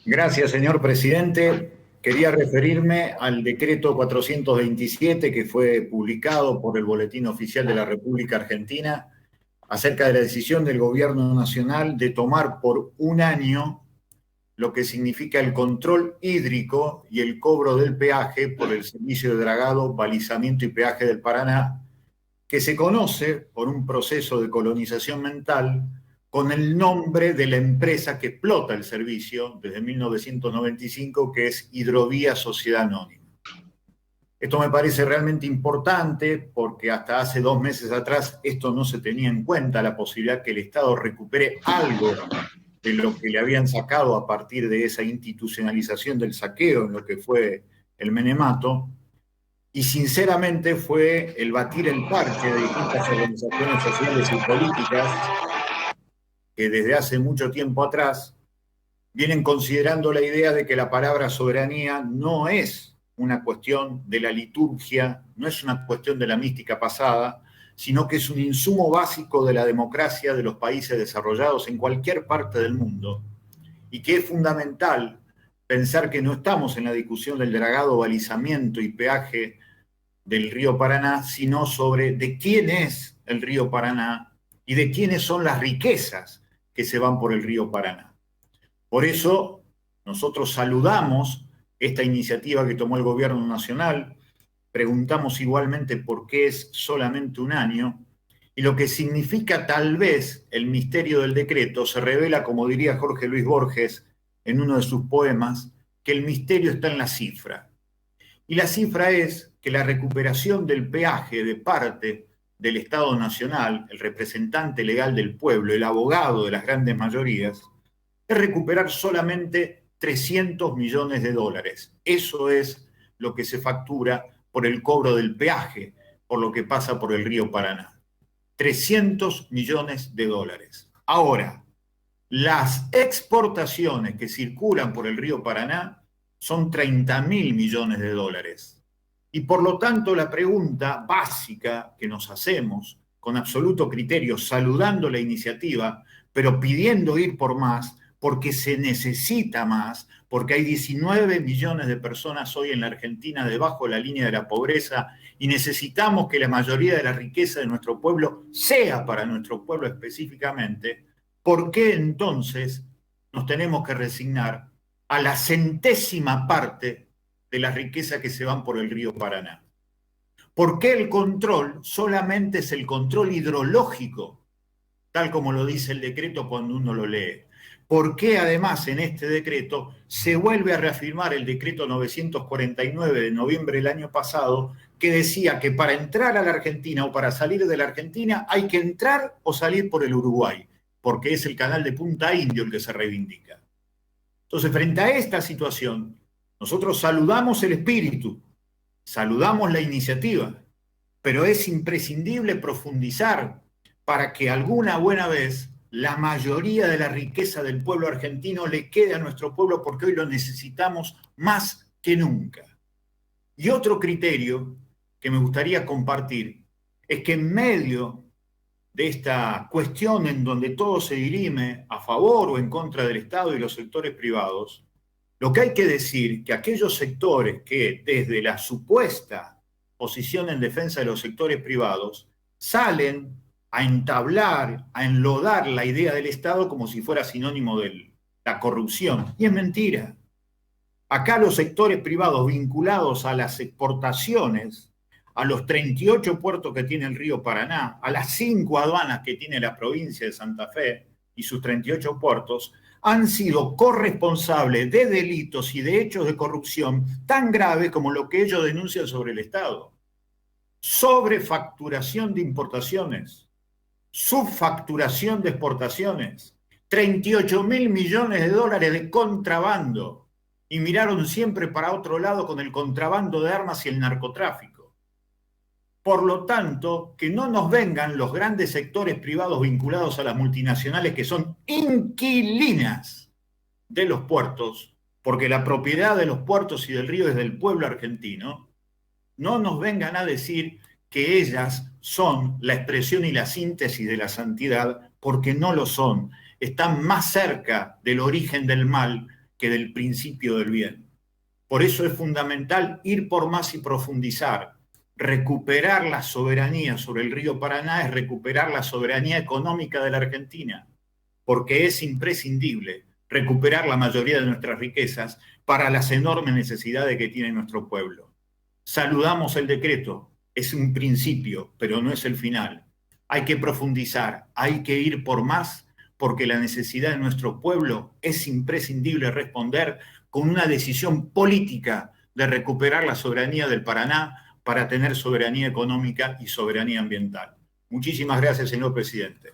Gracias, señor presidente. Quería referirme al decreto 427 que fue publicado por el Boletín Oficial de la República Argentina acerca de la decisión del Gobierno Nacional de tomar por un año lo que significa el control hídrico y el cobro del peaje por el servicio de dragado, balizamiento y peaje del Paraná, que se conoce por un proceso de colonización mental con el nombre de la empresa que explota el servicio desde 1995, que es Hidrovía Sociedad Anónima. Esto me parece realmente importante porque hasta hace 2 meses atrás esto no se tenía en cuenta, la posibilidad que el Estado recupere algo de lo que le habían sacado a partir de esa institucionalización del saqueo en lo que fue el menemato. Y sinceramente fue el batir el parche de distintas organizaciones sociales y políticas que desde hace mucho tiempo atrás vienen considerando la idea de que la palabra soberanía no es una cuestión de la liturgia, no es una cuestión de la mística pasada, sino que es un insumo básico de la democracia de los países desarrollados en cualquier parte del mundo, y que es fundamental pensar que no estamos en la discusión del dragado, balizamiento y peaje del río Paraná, sino sobre de quién es el río Paraná y de quiénes son las riquezas que se van por el río Paraná. Por eso nosotros saludamos esta iniciativa que tomó el Gobierno Nacional, preguntamos igualmente por qué es solamente un año, y lo que significa tal vez el misterio del decreto se revela, como diría Jorge Luis Borges en uno de sus poemas, que el misterio está en la cifra. Y la cifra es que la recuperación del peaje de parte del Estado Nacional, el representante legal del pueblo, el abogado de las grandes mayorías, es recuperar solamente 300 millones de dólares. Eso es lo que se factura por el cobro del peaje, por lo que pasa por el río Paraná. 300 millones de dólares. Ahora, las exportaciones que circulan por el río Paraná son 30.000 millones de dólares. Y por lo tanto, la pregunta básica que nos hacemos, con absoluto criterio, saludando la iniciativa, pero pidiendo ir por más, porque se necesita más, porque hay 19 millones de personas hoy en la Argentina debajo de la línea de la pobreza y necesitamos que la mayoría de la riqueza de nuestro pueblo sea para nuestro pueblo específicamente. ¿Por qué entonces nos tenemos que resignar a la centésima parte de la riqueza que se van por el río Paraná? ¿Por qué el control solamente es el control hidrológico, tal como lo dice el decreto cuando uno lo lee? ¿Por qué además en este decreto se vuelve a reafirmar el decreto 949 de noviembre del año pasado, que decía que para entrar a la Argentina o para salir de la Argentina hay que entrar o salir por el Uruguay, porque es el canal de Punta Indio el que se reivindica? Entonces, frente a esta situación, nosotros saludamos el espíritu, saludamos la iniciativa, pero es imprescindible profundizar para que alguna buena vez la mayoría de la riqueza del pueblo argentino le quede a nuestro pueblo, porque hoy lo necesitamos más que nunca. Y otro criterio que me gustaría compartir es que en medio de esta cuestión en donde todo se dirime a favor o en contra del Estado y los sectores privados, lo que hay que decir que aquellos sectores que desde la supuesta posición en defensa de los sectores privados salen a entablar, a enlodar la idea del Estado como si fuera sinónimo de la corrupción. Y es mentira. Acá los sectores privados vinculados a las exportaciones, a los 38 puertos que tiene el río Paraná, a las 5 aduanas que tiene la provincia de Santa Fe y sus 38 puertos, han sido corresponsables de delitos y de hechos de corrupción tan graves como lo que ellos denuncian sobre el Estado. Sobrefacturación de importaciones, subfacturación de exportaciones, 38.000 millones de dólares de contrabando, y miraron siempre para otro lado con el contrabando de armas y el narcotráfico. Por lo tanto, que no nos vengan los grandes sectores privados vinculados a las multinacionales que son inquilinas de los puertos, porque la propiedad de los puertos y del río es del pueblo argentino, no nos vengan a decir que ellas son la expresión y la síntesis de la santidad, porque no lo son. Están más cerca del origen del mal que del principio del bien. Por eso es fundamental ir por más y profundizar. Recuperar la soberanía sobre el río Paraná es recuperar la soberanía económica de la Argentina, porque es imprescindible recuperar la mayoría de nuestras riquezas para las enormes necesidades que tiene nuestro pueblo. Saludamos el decreto, es un principio, pero no es el final. Hay que profundizar, hay que ir por más, porque la necesidad de nuestro pueblo es imprescindible responder con una decisión política de recuperar la soberanía del Paraná para tener soberanía económica y soberanía ambiental. Muchísimas gracias, señor presidente.